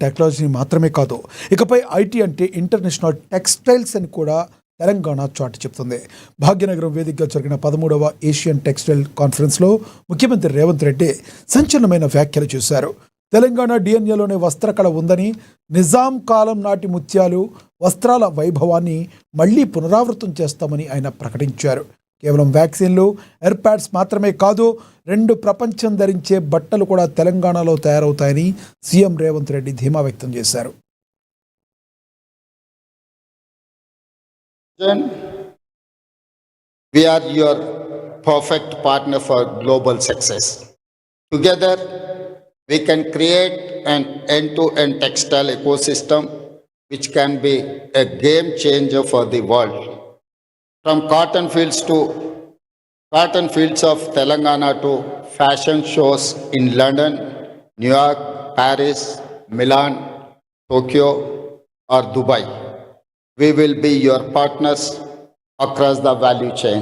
టెక్నాలజీని మాత్రమే కాదు, ఇకపై ఐటీ అంటే ఇంటర్నేషనల్ టెక్స్టైల్స్ అని కూడా తెలంగాణ చాటి చెప్తుంది. భాగ్యనగరం వేదికగా జరిగిన 13వ ఏషియన్ టెక్స్టైల్ కాన్ఫరెన్స్లో ముఖ్యమంత్రి రేవంత్ రెడ్డి సంచలనమైన వ్యాఖ్యలు చేశారు. తెలంగాణ డిఎన్ఏలోనే వస్త్రకళ ఉందని, నిజాం కాలం నాటి ముత్యాలు, వస్త్రాల వైభవాన్ని మళ్లీ పునరావృతం చేస్తామని ఆయన ప్రకటించారు. కేవలం వ్యాక్సిన్లు, ఎయిర్ప్యాడ్స్ మాత్రమే కాదు, 2 ప్రపంచం ధరించే బట్టలు కూడా తెలంగాణలో తయారవుతాయని సీఎం రేవంత్ రెడ్డి ధీమా వ్యక్తం చేశారు. We are your perfect partner for global success. Together, we can create an end-to-end textile ecosystem which can be a game changer for the world. From cotton fields of Telangana to fashion shows in London, New York, Paris, Milan, Tokyo, or Dubai, we will be your partners across the value chain.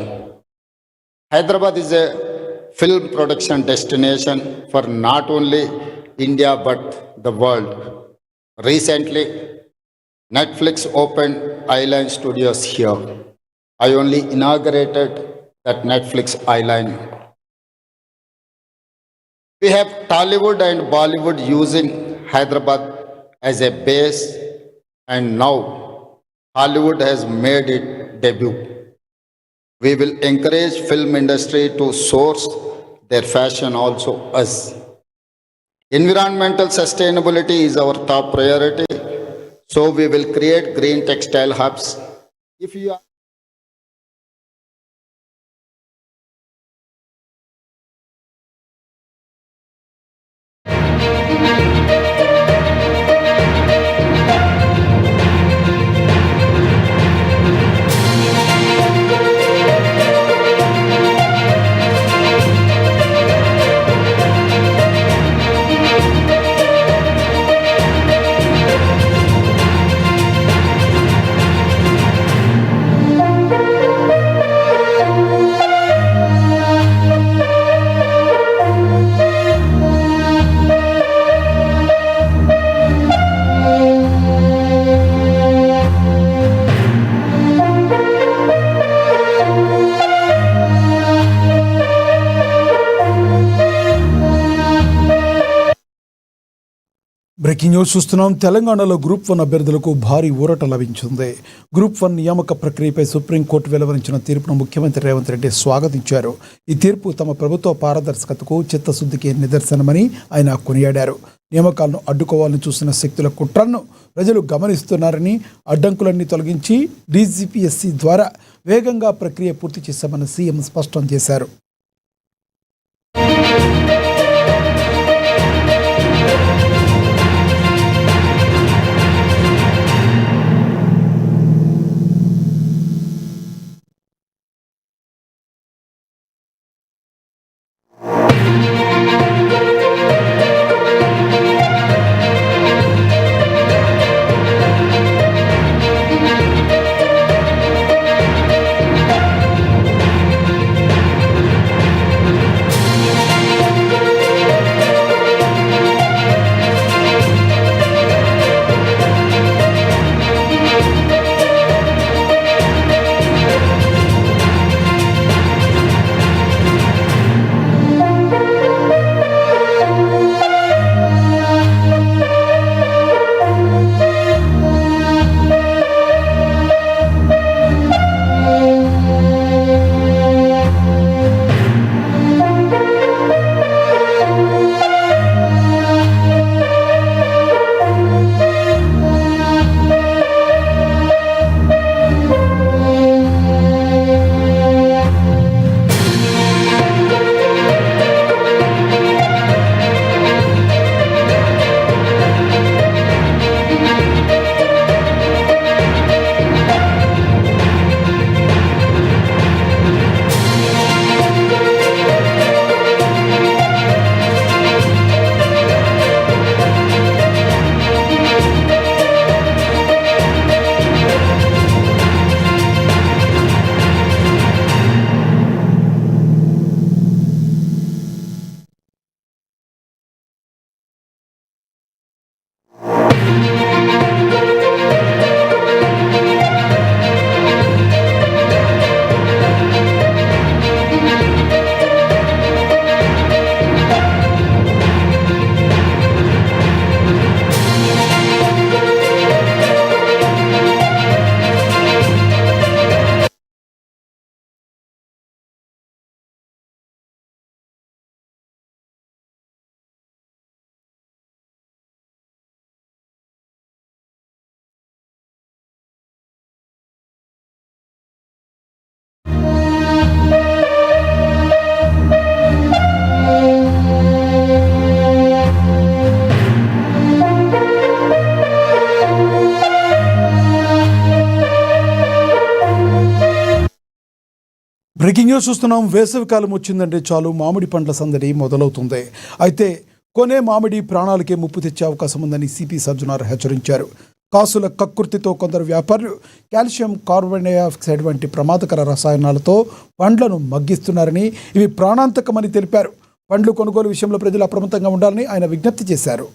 Hyderabad is a film production destination for not only India but the world. Recently, Netflix opened Island Studios here. I only inaugurated that Netflix Island. We have Tollywood and Bollywood using Hyderabad as a base, and now Hollywood has made its debut. We will encourage film industry to source their fashion also us. Environmental sustainability is our top priority, so we will create green textile hubs. If you are breaking news చూస్తున్నాం. తెలంగాణలో group 1 అభ్యర్థులకు భారీ ఊరట లభించింది. Group 1 నియామక ప్రక్రియపై supreme court వెలువరించిన తీర్పును ముఖ్యమంత్రి రేవంత్ రెడ్డి స్వాగతించారు. ఈ తీర్పు తమ ప్రభుత్వ పారదర్శకతకు, చిత్తశుద్ధికి నిదర్శనమని ఆయన కొనియాడారు. నియామకాలను అడ్డుకోవాలని చూసిన శక్తుల కుట్రను ప్రజలు గమనిస్తున్నారని, అడ్డంకులన్నీ తొలగించి డీజీపీఎస్సీ ద్వారా వేగంగా ప్రక్రియ పూర్తి చేశామని సీఎం స్పష్టం చేశారు. బ్రేకింగ్ న్యూస్ చూస్తున్నాం. వేసవికాలం వచ్చిందంటే చాలు మామిడి పండ్ల సందడి మొదలవుతుంది. అయితే కొనే మామిడి ప్రాణాలకే ముప్పు తెచ్చే అవకాశం ఉందని సిపి సజ్జనార్ హెచ్చరించారు. కాసుల కక్కుర్తితో కొందరు వ్యాపారులు కాల్షియం కార్బోనేఆక్సైడ్ వంటి ప్రమాదకర రసాయనాలతో పండ్లను మగ్గిస్తున్నారని, ఇవి ప్రాణాంతకమని తెలిపారు. పండ్లు కొనుగోలు విషయంలో ప్రజలు అప్రమత్తంగా ఉండాలని ఆయన విజ్ఞప్తి చేశారు.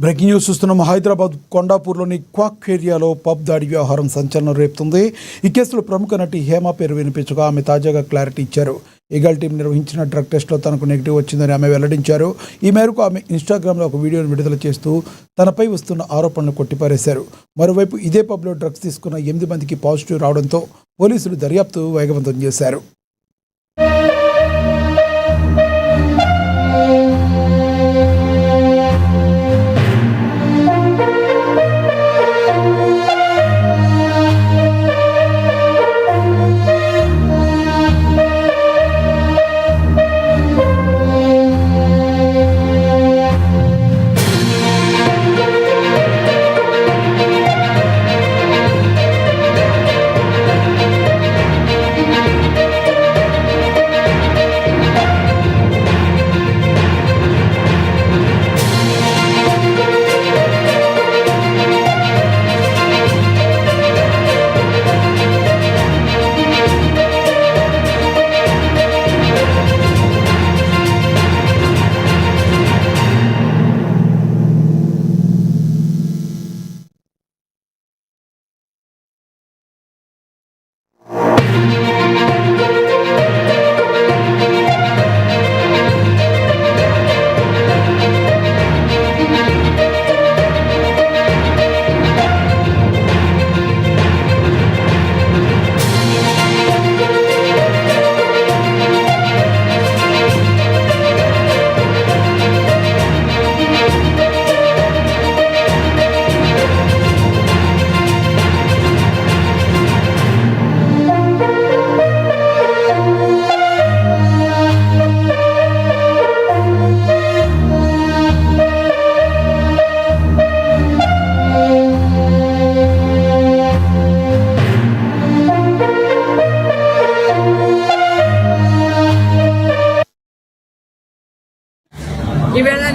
బ్రేకింగ్ న్యూస్ చూస్తున్నాం. హైదరాబాద్ కొండాపూర్లోని క్వాక్ ఏరియాలో పబ్ దాడి వ్యవహారం సంచలనం రేపుతుంది. ఈ కేసులో ప్రముఖ నటి హేమ పేరు వినిపించగా ఆమె తాజాగా క్లారిటీ ఇచ్చారు. ఈగల్ టీం నిర్వహించిన డ్రగ్ టెస్ట్లో తనకు నెగిటివ్ వచ్చిందని ఆమె వెల్లడించారు. ఈ మేరకు ఆమె ఇన్స్టాగ్రామ్లో ఒక వీడియోను విడుదల చేస్తూ తనపై వస్తున్న ఆరోపణలను కొట్టిపారేశారు. మరోవైపు ఇదే పబ్లో డ్రగ్స్ తీసుకున్న 8 మందికి పాజిటివ్ రావడంతో పోలీసులు దర్యాప్తు వేగవంతం చేశారు.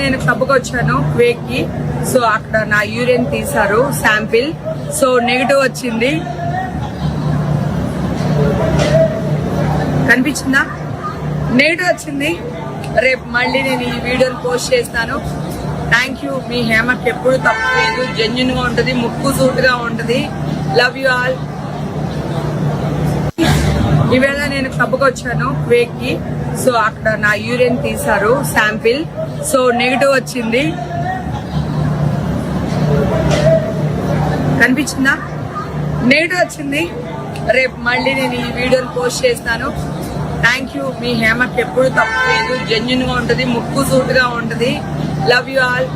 నేను సభకు వచ్చాను క్వేక్ కి. సో అక్కడ నా యూరిన్ తీశారు శాంపిల్. సో నెగిటివ్ వచ్చింది. కనిపించిందా? నెగిటివ్ వచ్చింది. రేపు మళ్ళీ నేను ఈ వీడియోని పోస్ట్ చేస్తాను. Thank you. మీ హేమకి ఎప్పుడు తప్పలేదు. జెన్యున్ గా ఉంటది, ముక్కు సూటుగా ఉంటది. Love you all. ఈవేళ నేను సభకు వచ్చాను క్వేక్ కి. సో అక్కడ నా యూరిన్ తీశారు శాంపిల్. సో నెగిటివ్ వచ్చింది. కనిపించిందా? నెగిటివ్ వచ్చింది. రేపు మళ్ళీ నేను ఈ వీడియోని పోస్ట్ చేస్తాను. Thank you. మీ హేమకి ఎప్పుడు తప్పలేదు. జెన్యున్ గా ఉంటది, ముక్కు సూటుగా ఉంటది. Love you all.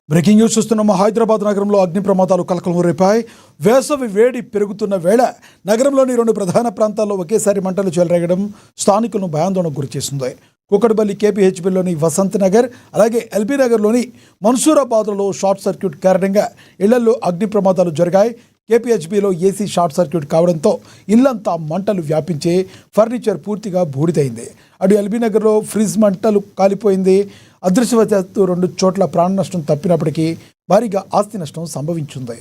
Breaking news చూస్తున్నాము. హైదరాబాద్ నగరంలో అగ్ని ప్రమాదాలు కలకలం రేపాయి. వేసవి వేడి పెరుగుతున్న వేళ నగరంలోని 2 ప్రధాన ప్రాంతాల్లో ఒకేసారి మంటలు చెలరేగడం స్థానికులను భయాందోళనకు గురిచేస్తుంది. కూకట్పల్లి కేపీహెచ్బీలోని వసంత్ నగర్, అలాగే ఎల్బీ నగర్లోని మన్సూరాబాద్లో షార్ట్ సర్క్యూట్ కారణంగా ఇళ్లలో అగ్ని ప్రమాదాలు జరిగాయి. కేపీహెచ్బీలో ఏసీ షార్ట్ సర్క్యూట్ కావడంతో ఇల్లంతా మంటలు వ్యాపించి ఫర్నిచర్ పూర్తిగా బూడిదైంది. అటు ఎల్బీ నగర్లో ఫ్రిడ్జ్ మంటలు కాలిపోయింది. అదృష్టవశాత్తు 2 చోట్ల ప్రాణ నష్టం తప్పినప్పటికీ భారీగా ఆస్తి నష్టం సంభవించింది.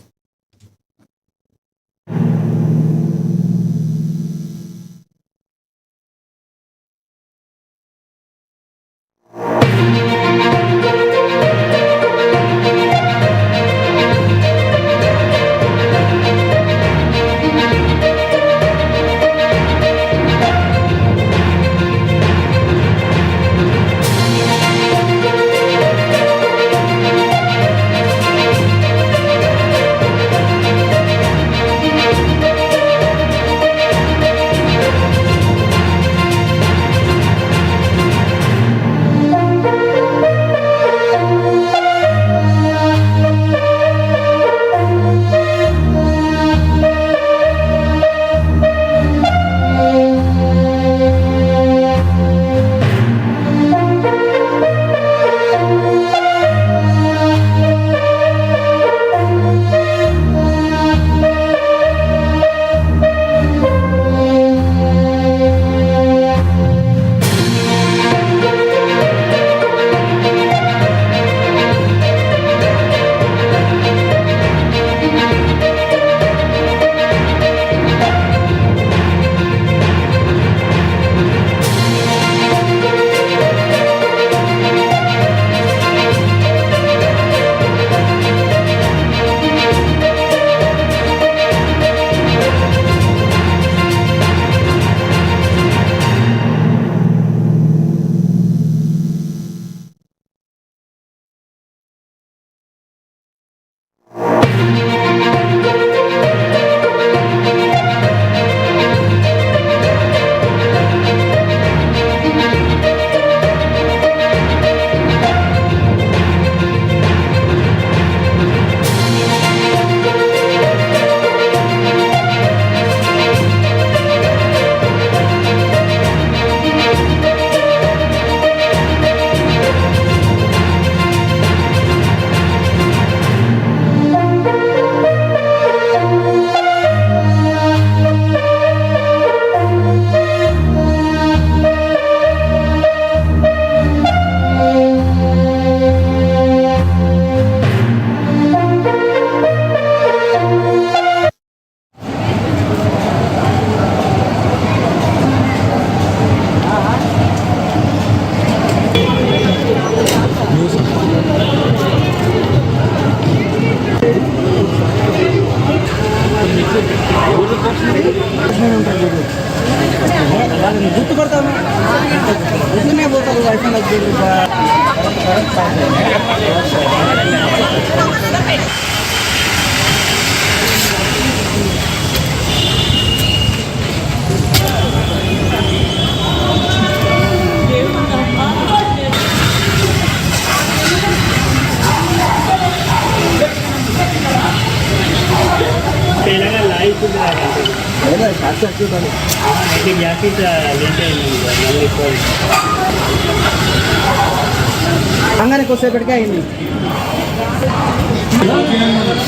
హంగానే కొద్దిసేపటికే అయింది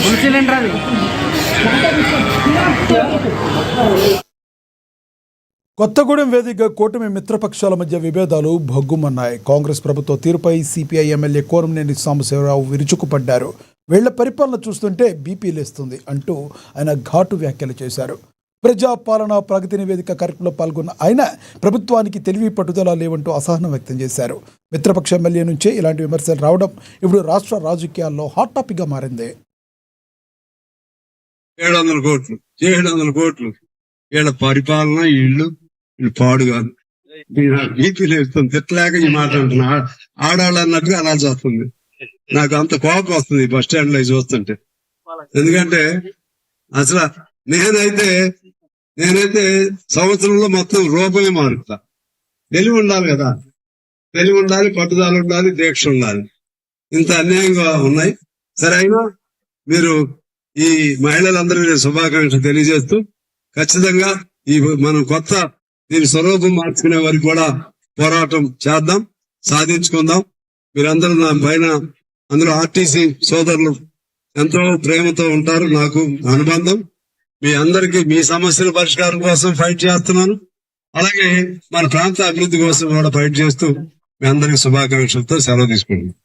ఫుల్ సిలిండర్ అది. కొత్తగూడెం వేదికగా కూటమి మిత్రపక్షాల మధ్య విభేదాలు భగ్గుమన్నాయి. కాంగ్రెస్ ప్రభుత్వ తీరుపై సిపిఐ ఎమ్మెల్యే కోరంనేని సాంబశివరావు విరుచుకుపడ్డారు. వీళ్ల పరిపాలన చూస్తుంటే బీపీ లేస్తుంది అంటూ ఆయన ఘాటు వ్యాఖ్యలు చేశారు. ప్రజాపాలన ప్రగతి నివేదిక కార్యక్రమంలో పాల్గొన్న ఆయన ప్రభుత్వానికి తెలివి పట్టుదల లేవంటూ అసహనం వ్యక్తం చేశారు. మిత్రపక్ష ఎమ్మెల్యే నుంచే ఇలాంటి విమర్శలు రావడం ఇప్పుడు రాష్ట్ర రాజకీయాల్లో హాట్ టాపిక్ గా మారింది. 700 కోట్లు వీళ్ళ పరిపాలన వీళ్ళు పాడు కాదు. బీపీ లేస్తుంది, తిట్టలేక ఈ మాట అంటున్నా. ఆడాళ్ళు అన్నట్టుగా అలా చేస్తుంది. నాకు అంత కోపం వస్తుంది బస్ స్టాండ్ లో చూస్తుంటే. ఎందుకంటే అసలు నేనైతే సంవత్సరంలో మొత్తం రూపాయి మారుతా. తెలివి ఉండాలి కదా, తెలివి ఉండాలి, పట్టుదల ఉండాలి, దీక్ష ఉండాలి. ఇంత అన్యాయంగా ఉన్నాయి. సరే అయినా మీరు ఈ మహిళలందరికీ శుభాకాంక్షలు తెలియజేస్తూ ఖచ్చితంగా ఈ మనం కొత్త దీని స్వరూపం మార్చుకునే వరకు కూడా పోరాటం చేద్దాం, సాధించుకుందాం. మీరందరూ నా పైన అందరూ ఆర్టీసీ సోదరులు ఎంతో ప్రేమతో ఉంటారు. నాకు అనుబంధం. మీ అందరికీ మీ సమస్యల పరిష్కారం కోసం ఫైట్ చేస్తున్నాను. అలాగే మన ప్రాంత అభివృద్ధి కోసం కూడా ఫైట్ చేస్తూ మీ అందరికి శుభాకాంక్షలతో సెలవు తీసుకుంటున్నాను.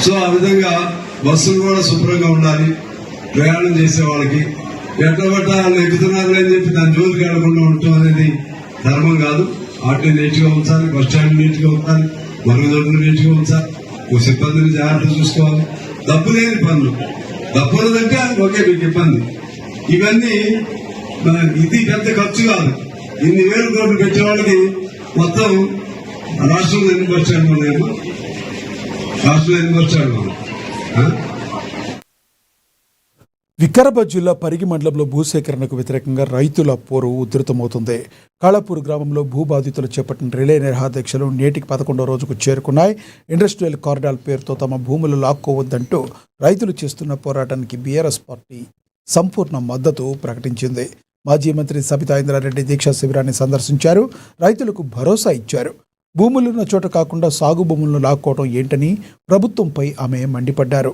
సో ఆ విధంగా బస్సులు కూడా శుభ్రంగా ఉండాలి. ప్రయాణం చేసే వాళ్ళకి ఎట్లా పట్ట వాళ్ళు ఎక్కుతున్నారు అని చెప్పి దాని జోలికి వెళ్లకుండా ఉండటం అనేది ధర్మం కాదు. ఆటో నీట్ గా ఉంచాలి, బస్ స్టాండ్ నీట్ గా ఉంచాలి, మరుగుదొడ్లు నీట్ గా ఉంచాలి, సిబ్బందిని జాగ్రత్త చూసుకోవాలి. డబ్బు లేని పనులు, డబ్బు ఉన్నదంటే ఓకే మీకు ఇబ్బంది. ఇవన్నీ ఇది పెద్ద ఖర్చు కాదు. ఇన్ని వేల కోట్లు పెట్టే వాళ్ళకి మొత్తం రాష్ట్రంలో ఎన్ని బస్ స్టాండ్లు ఉన్నాయమ్మా? రాష్ట్రంలో ఎన్ని బస్ స్టాండ్లు ఉన్నాయి? వికారాబాద్ జిల్లా పరిగి మండలంలో భూసేకరణకు వ్యతిరేకంగా రైతుల పోరు ఉధృతమవుతుంది. కాళాపూర్ గ్రామంలో భూబాధితులు చేపట్టిన రిలే నిరాహారదీక్షలు నేటికి 11వ రోజుకు చేరుకున్నాయి. ఇండస్ట్రియల్ కారిడార్ పేరుతో తమ భూములు లాక్కోవద్దంటూ రైతులు చేస్తున్న పోరాటానికి బీఆర్ఎస్ పార్టీ సంపూర్ణ మద్దతు ప్రకటించింది. మాజీ మంత్రి సబితా ఇంద్రారెడ్డి దీక్షా శిబిరాన్ని సందర్శించారు. రైతులకు భరోసా ఇచ్చారు. భూములున్న చోట కాకుండా సాగు భూములను లాక్కోవడం ఏంటని ప్రభుత్వంపై ఆమె మండిపడ్డారు.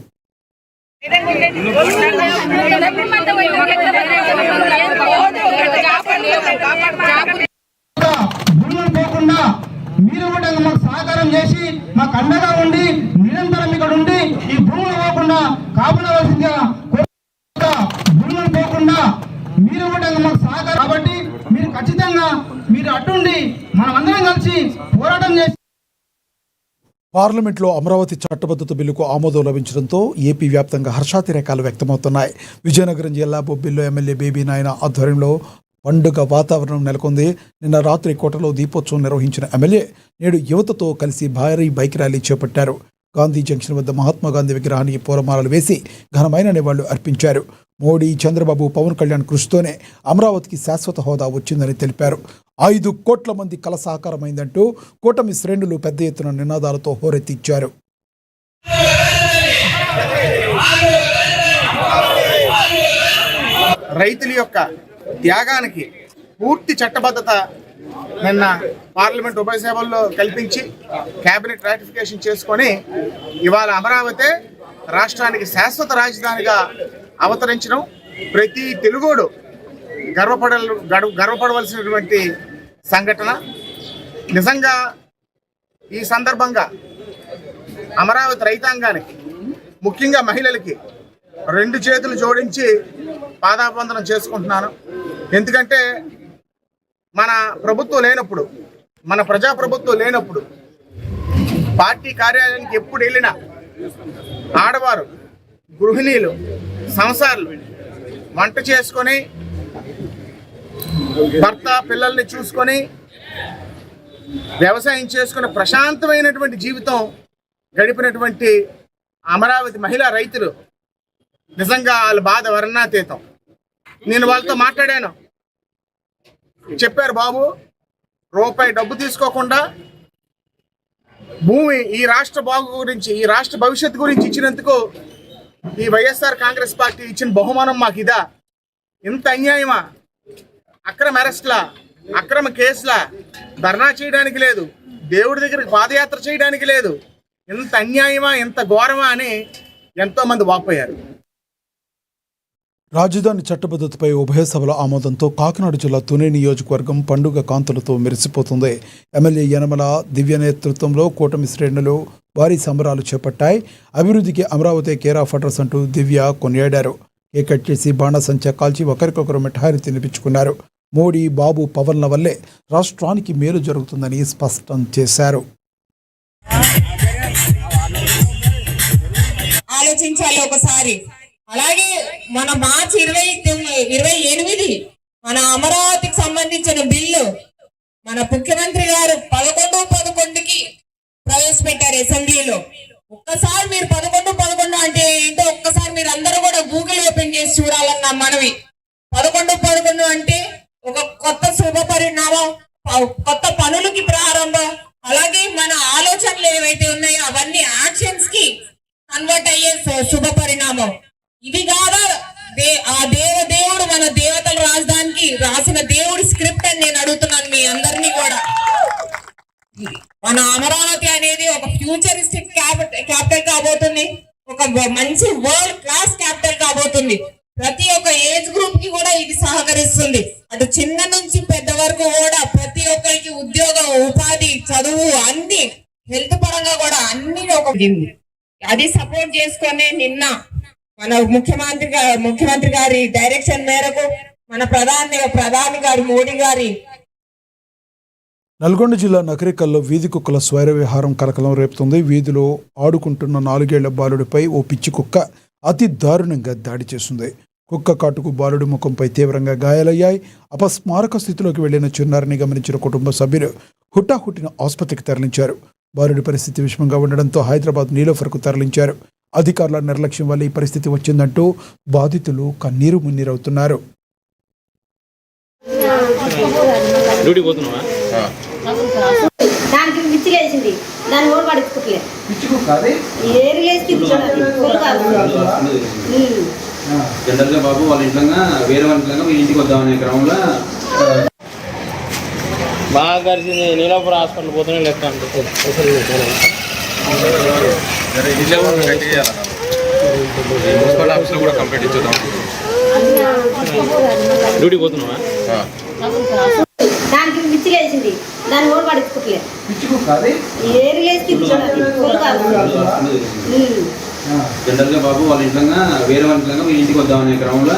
భూములు పోకుండా మీరు కూడా మాకు సహకారం చేసి మాకు అండగా ఉండి నిరంతరం ఇక్కడ ఉండి ఈ భూములు పోకుండా కాపాడవలసిందిగా భూములు పోకుండా మీరు కూడా మాకు సహకారం. కాబట్టి మీరు ఖచ్చితంగా మీరు అటుండి మనమందరం కలిసి పోరాటం చేసి పార్లమెంట్లో అమరావతి చట్టబద్ధత బిల్లుకు ఆమోదం లభించడంతో ఏపీ వ్యాప్తంగా హర్షాతిరేకాలు వ్యక్తమవుతున్నాయి. విజయనగరం జిల్లా బొబ్బిల్లో ఎమ్మెల్యే బేబీ నాయన ఆధ్వర్యంలో పండుగ వాతావరణం నెలకొంది. నిన్న రాత్రి కోటలో దీపోత్సవం నిర్వహించిన ఎమ్మెల్యే నేడు యువతతో కలిసి భారీ బైక్ ర్యాలీ చేపట్టారు. గాంధీ జంక్షన్ వద్ద మహాత్మా గాంధీ విగ్రహానికి పూలమాలలు వేసి ఘనమైన నివాళులు అర్పించారు. మోడీ, చంద్రబాబు, పవన్ కళ్యాణ్ కృషితోనే అమరావతికి శాశ్వత హోదా వచ్చిందని తెలిపారు. 5 కోట్ల మంది కల సాకారమైందంటూ కూటమి శ్రేణులు పెద్ద ఎత్తున నినాదాలతో హోరెత్తిచ్చారు. రైతుల యొక్క త్యాగానికి పూర్తి చట్టబద్ధత నిన్న పార్లమెంట్ ఉభయ సభల్లో కల్పించి కేబినెట్ రాటిఫికేషన్ చేసుకొని ఇవాళ అమరావతి రాష్ట్రానికి శాశ్వత రాజధానిగా అవతరించడం ప్రతి తెలుగోడు గర్వపడవలసినటువంటి సంఘటన. నిజంగా ఈ సందర్భంగా అమరావతి రైతాంగానికి, ముఖ్యంగా మహిళలకి 2 చేతులు జోడించి పాదాభివందనం చేసుకుంటున్నాను. ఎందుకంటే మన ప్రభుత్వం లేనప్పుడు, మన ప్రజాప్రభుత్వం లేనప్పుడు పార్టీ కార్యాలయానికి ఎప్పుడు వెళ్ళినా ఆడవారు, గృహిణీలు, సంసారాలు వంట చేసుకొని భర్త పిల్లల్ని చూసుకొని వ్యవసాయం చేసుకుని ప్రశాంతమైనటువంటి జీవితం గడిపినటువంటి అమరావతి మహిళా రైతులు నిజంగా వాళ్ళ బాధ వర్ణాతీతం. నేను వాళ్ళతో మాట్లాడాను, చెప్పారు బాబు రూపాయి డబ్బు తీసుకోకుండా భూమి ఈ రాష్ట్ర బాగు గురించి, ఈ రాష్ట్ర భవిష్యత్తు గురించి ఇచ్చినందుకు ఈ వైఎస్ఆర్ కాంగ్రెస్ పార్టీ ఇచ్చిన బహుమానం మాకు ఇదా? ఇంత అన్యాయమా? అక్రమ అరెస్ట్లా, అక్రమ కేసులా, ధర్నా చేయడానికి లేదు, దేవుడి దగ్గరికి పాదయాత్ర చేయడానికి లేదు, ఇంత అన్యాయమా, ఇంత ఘోరమా అని ఎంతో మంది వాపోయారు. రాజధాని చట్టబద్ధతపై ఉభయ సభల ఆమోదంతో కాకినాడ జిల్లా తుని నియోజకవర్గం పండుగ కాంతులతో మెరిసిపోతుంది. ఎమ్మెల్యే యనమల దివ్య నేతృత్వంలో కూటమి శ్రేణులు భారీ సంబరాలు చేపట్టాయి. అభివృద్ధికి అమరావతి కేర్ ఆఫ్ అడ్రస్ అంటూ దివ్య కొనియాడారు. కేక్ కట్ చేసి బాణసంచా కాల్చి ఒకరికొకరు మిఠాయిలు తినిపించుకున్నారు. మోడీ, బాబు, పవన్ల వల్లే రాష్ట్రానికి మేలు జరుగుతుందని స్పష్టం చేశారు. ఆలోచించాలి ఒకసారి. అలాగే మన మార్చి 28 మన అమరావతికి సంబంధించిన బిల్లు మన ముఖ్యమంత్రి గారు 11/11కి ప్రవేశపెట్టారు అసెంబ్లీలో. ఒక్కసారి మీరు 11/11 అంటే ఏంటో ఒక్కసారి మీరు అందరూ కూడా గూగుల్ ఓపెన్ చేసి చూడాలన్న మనవి. 11/11 అంటే ఒక కొత్త శుభ పరిణామం, కొత్త పనులకి ప్రారంభం. అలాగే మన ఆలోచనలు ఏవైతే ఉన్నాయో అవన్నీ యాక్షన్స్ కి కన్వర్ట్ అయ్యే శుభ పరిణామం. ఇది కాదా ఆ దేవుడు మన దేవతల రాజధానికి రాసిన దేవుడి స్క్రిప్ట్ అని నేను అడుగుతున్నాను మీ అందరినీ కూడా. మన అమరావతి అనేది ఒక ఫ్యూచరిస్టిక్ క్యాపిటల్ కాబోతుంది, ఒక మంచి వరల్డ్ క్లాస్ క్యాపిటల్ కాబోతుంది. ప్రతి ఒక్క ఏజ్ గ్రూప్ కి కూడా ఇది సహకరిస్తుంది. అటు చిన్న నుంచి పెద్ద వరకు కూడా ప్రతి ఒక్కరికి ఉద్యోగం, ఉపాధి, చదువు అన్ని హెల్త్ పరంగా కూడా అన్ని ఒక అది సపోర్ట్ చేసుకొని నిన్న మన ముఖ్యమంత్రి గారి డైరెక్షన్ మేరకు మన ప్రధాని గారి మోడీ గారి నల్గొండ జిల్లా నకరికల్లో వీధి కుక్కల స్వైర విహారం కలకలం రేపుతుంది. వీధిలో ఆడుకుంటున్న 4 ఏళ్ల బాలుడిపై ఓ పిచ్చి కుక్క అతి దారుణంగా దాడి చేస్తుంది. కుక్క కాటుకు బాలుడి ముఖంపై తీవ్రంగా గాయాలయ్యాయి. అపస్మారక స్థితిలోకి వెళ్లిన చిన్నారిని గమనించిన కుటుంబ సభ్యులు హుటాహుటిన ఆసుపత్రికి తరలించారు. బాలుడి పరిస్థితి విషమంగా ఉండడంతో హైదరాబాద్ నీలోఫర్కు తరలించారు. అధికారుల నిర్లక్ష్యం వల్ల ఈ పరిస్థితి వచ్చిందంటూ బాధితులు కన్నీరు మున్నీరవుతున్నారు. దానికి మిచ్చిలేసింది, దాన్ని ఓడి పడుకోట్లే జనరల్ గా బాబు వాళ్ళ ఇంట్లో వేరే వాళ్ళ ఇంట్లో మీ ఇంటికి వద్దామనే క్రమంలో బాగా కలిసింది. నీలాపురం హాస్పిటల్ పోతూనే లెక్క డ్యూటీ పోతున్నావా? దానికి మిచ్చిలేసింది, దాన్ని ఓడి పడుకోట్లే జనరల్ గా బాబు వాళ్ళ ఇంట్లో వేరే వాళ్ళ ఇంట్లో మీ ఇంటికి వద్దామనే క్రమంలో